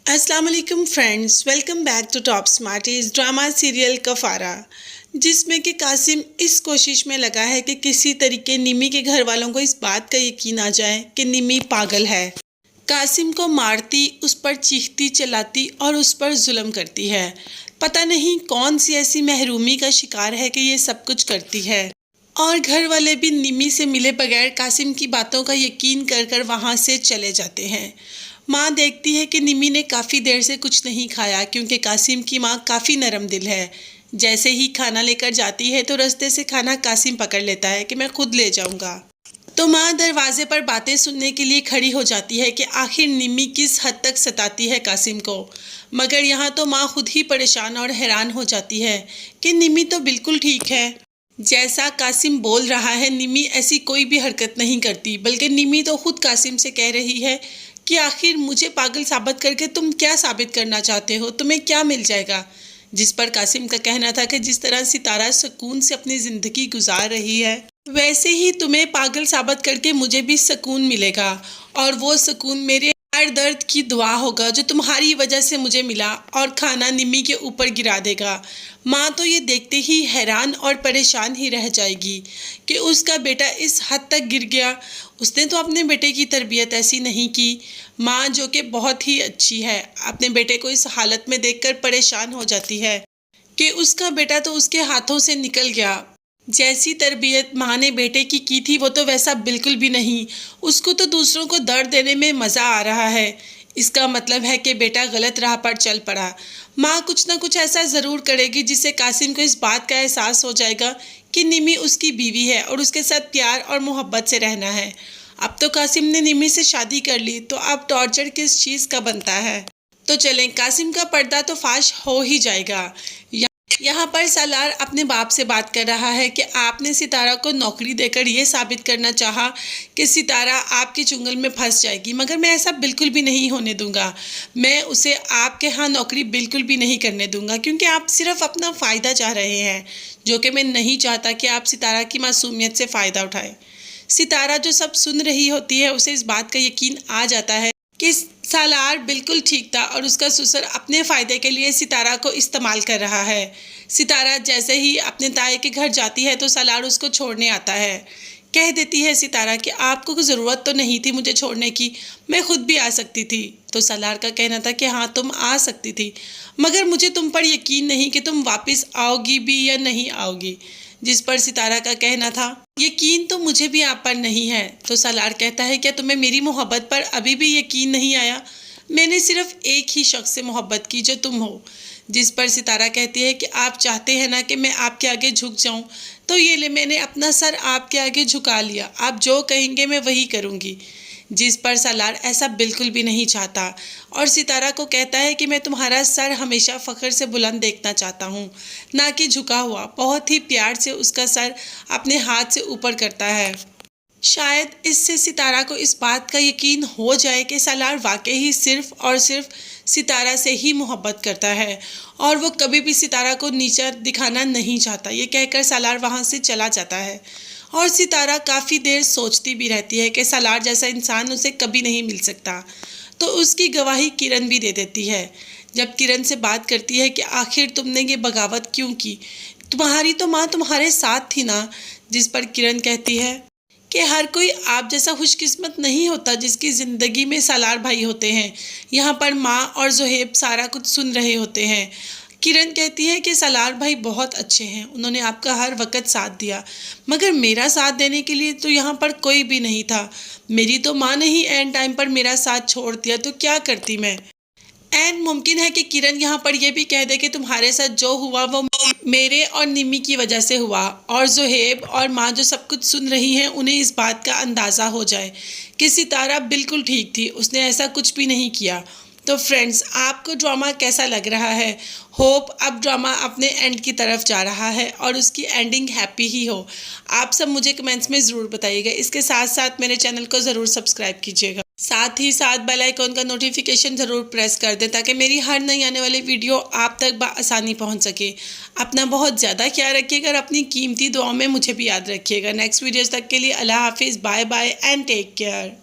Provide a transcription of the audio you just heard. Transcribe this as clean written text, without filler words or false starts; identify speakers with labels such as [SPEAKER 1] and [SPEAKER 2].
[SPEAKER 1] अस्सलाम वालेकुम friends, welcome back to top smarties drama serial Kaffara, जिसमें कि कासिम इस कोशिश में लगा है कि किसी तरीके निमी के घर वालों को इस बात का यकीन आ जाए कि निमी पागल है। कासिम को मारती, उस पर चीखती चिल्लाती और उस पर जुल्म करती है। पता नहीं कौन सी ऐसी महरूमी का शिकार है कि ये सब कुछ करती है। और घर वाले भी निमी से मिले बगैर कासिम की बातों का यकीन कर कर वहाँ से चले जाते हैं। माँ देखती है कि निमी ने काफ़ी देर से कुछ नहीं खाया, क्योंकि कासिम की माँ काफ़ी नरम दिल है। जैसे ही खाना लेकर जाती है तो रास्ते से खाना कासिम पकड़ लेता है कि मैं खुद ले जाऊंगा। तो माँ दरवाजे पर बातें सुनने के लिए खड़ी हो जाती है कि आखिर निमी किस हद तक सताती है कासिम को। मगर यहाँ तो माँ खुद ही परेशान और हैरान हो जाती है कि निमी तो बिल्कुल ठीक है। जैसा कासिम बोल रहा है, निमी ऐसी कोई भी हरकत नहीं करती, बल्कि निमी तो खुद कासिम से कह रही है कि आखिर मुझे पागल साबित करके तुम क्या साबित करना चाहते हो, तुम्हें क्या मिल जाएगा। जिस पर कासिम का कहना था कि जिस तरह सितारा सुकून से अपनी ज़िंदगी गुजार रही है, वैसे ही तुम्हें पागल साबित करके मुझे भी सुकून मिलेगा, और वो सुकून मेरे हर दर्द की दुआ होगा जो तुम्हारी वजह से मुझे मिला, और खाना निमी के ऊपर गिरा देगा। माँ तो ये देखते ही हैरान और परेशान ही रह जाएगी कि उसका बेटा इस हद तक गिर गया। उसने तो अपने बेटे की तरबियत ऐसी नहीं की। माँ जो कि बहुत ही अच्छी है, अपने बेटे को इस हालत में देखकर परेशान हो जाती है कि उसका बेटा तो उसके हाथों से निकल गया। जैसी तरबियत माँ ने बेटे की थी वो तो वैसा बिल्कुल भी नहीं। उसको तो दूसरों को दर्द देने में मज़ा आ रहा है। इसका मतलब है कि बेटा गलत राह पर चल पड़ा। माँ कुछ ना कुछ ऐसा ज़रूर करेगी जिससे कासिम को इस बात का एहसास हो जाएगा कि निमी उसकी बीवी है और उसके साथ प्यार और मोहब्बत से रहना है। अब तो कासिम ने निमी से शादी कर ली, तो अब टॉर्चर किस चीज़ का बनता है। तो चलें, कासिम का पर्दा तो फाश हो ही जाएगा। यहाँ पर सालार अपने बाप से बात कर रहा है कि आपने सितारा को नौकरी देकर ये साबित करना चाहा कि सितारा आपके चुंगल में फंस जाएगी, मगर मैं ऐसा बिल्कुल भी नहीं होने दूंगा। मैं उसे आपके यहाँ नौकरी बिल्कुल भी नहीं करने दूंगा, क्योंकि आप सिर्फ अपना फ़ायदा चाह रहे हैं, जो कि मैं नहीं चाहता कि आप सितारा की मासूमियत से फ़ायदा उठाएं। सितारा जो सब सुन रही होती है, उसे इस बात का यकीन आ जाता है कि सालार बिल्कुल ठीक था और उसका ससुर अपने फ़ायदे के लिए सितारा को इस्तेमाल कर रहा है। सितारा जैसे ही अपने ताए के घर जाती है तो सालार उसको छोड़ने आता है। कह देती है सितारा कि आपको ज़रूरत तो नहीं थी मुझे छोड़ने की, मैं खुद भी आ सकती थी। तो सालार का कहना था कि हाँ तुम आ सकती थी, मगर मुझे तुम पर यकीन नहीं कि तुम वापस आओगी भी या नहीं आओगी। जिस पर सितारा का कहना था यकीन तो मुझे भी आप पर नहीं है। तो सालार कहता है क्या तुम्हें मेरी मोहब्बत पर अभी भी यकीन नहीं आया? मैंने सिर्फ एक ही शख्स से मोहब्बत की, जो तुम हो। जिस पर सितारा कहती है कि आप चाहते हैं ना कि मैं आपके आगे झुक जाऊं, तो ये ले मैंने अपना सर आपके आगे झुका लिया, आप जो कहेंगे मैं वही करूंगी। जिस पर सालार ऐसा बिल्कुल भी नहीं चाहता और सितारा को कहता है कि मैं तुम्हारा सर हमेशा फ़ख्र से बुलंद देखना चाहता हूँ, ना कि झुका हुआ। बहुत ही प्यार से उसका सर अपने हाथ से ऊपर करता है। शायद इससे सितारा को इस बात का यकीन हो जाए कि सालार वाकई ही सिर्फ और सिर्फ सितारा से ही मोहब्बत करता है और वो कभी भी सितारा को नीचा दिखाना नहीं चाहता। ये कहकर सालार वहाँ से चला जाता है और सितारा काफ़ी देर सोचती भी रहती है कि सालार जैसा इंसान उसे कभी नहीं मिल सकता। तो उसकी गवाही किरण भी दे देती है। जब किरण से बात करती है कि आखिर तुमने ये बगावत क्यों की, तुम्हारी तो माँ तुम्हारे साथ थी ना। जिस पर किरण कहती है कि हर कोई आप जैसा खुशकिस्मत नहीं होता जिसकी ज़िंदगी में सालार भाई होते हैं। यहाँ पर माँ और ज़ुहैब सारा कुछ सुन रहे होते हैं। किरण कहती है कि सालार भाई बहुत अच्छे हैं, उन्होंने आपका हर वक्त साथ दिया, मगर मेरा साथ देने के लिए तो यहाँ पर कोई भी नहीं था। मेरी तो माँ ने ही एंड टाइम पर मेरा साथ छोड़ दिया, तो क्या करती मैं। एंड मुमकिन है कि किरण यहाँ पर यह भी कह दे कि तुम्हारे साथ जो हुआ वो मेरे और निमी की वजह से हुआ, और ज़ुहैब और माँ जो सब कुछ सुन रही हैं उन्हें इस बात का अंदाज़ा हो जाए कि सितारा बिल्कुल ठीक थी, उसने ऐसा कुछ भी नहीं किया। तो फ्रेंड्स, आपको ड्रामा कैसा लग रहा है? होप अब ड्रामा अपने एंड की तरफ जा रहा है और उसकी एंडिंग हैप्पी ही हो। आप सब मुझे कमेंट्स में ज़रूर बताइएगा। इसके साथ साथ मेरे चैनल को ज़रूर सब्सक्राइब कीजिएगा, साथ ही साथ बेल आइकॉन का नोटिफिकेशन ज़रूर प्रेस कर दें ताकि मेरी हर नई आने वाली वीडियो आप तक बआसानी पहुंच सके। अपना बहुत ज़्यादा ख्याल रखिएगा और अपनी कीमती दुआओं में मुझे भी याद रखिएगा। नेक्स्ट वीडियोज़ तक के लिए अल्लाह हाफिज़, bye bye and take care.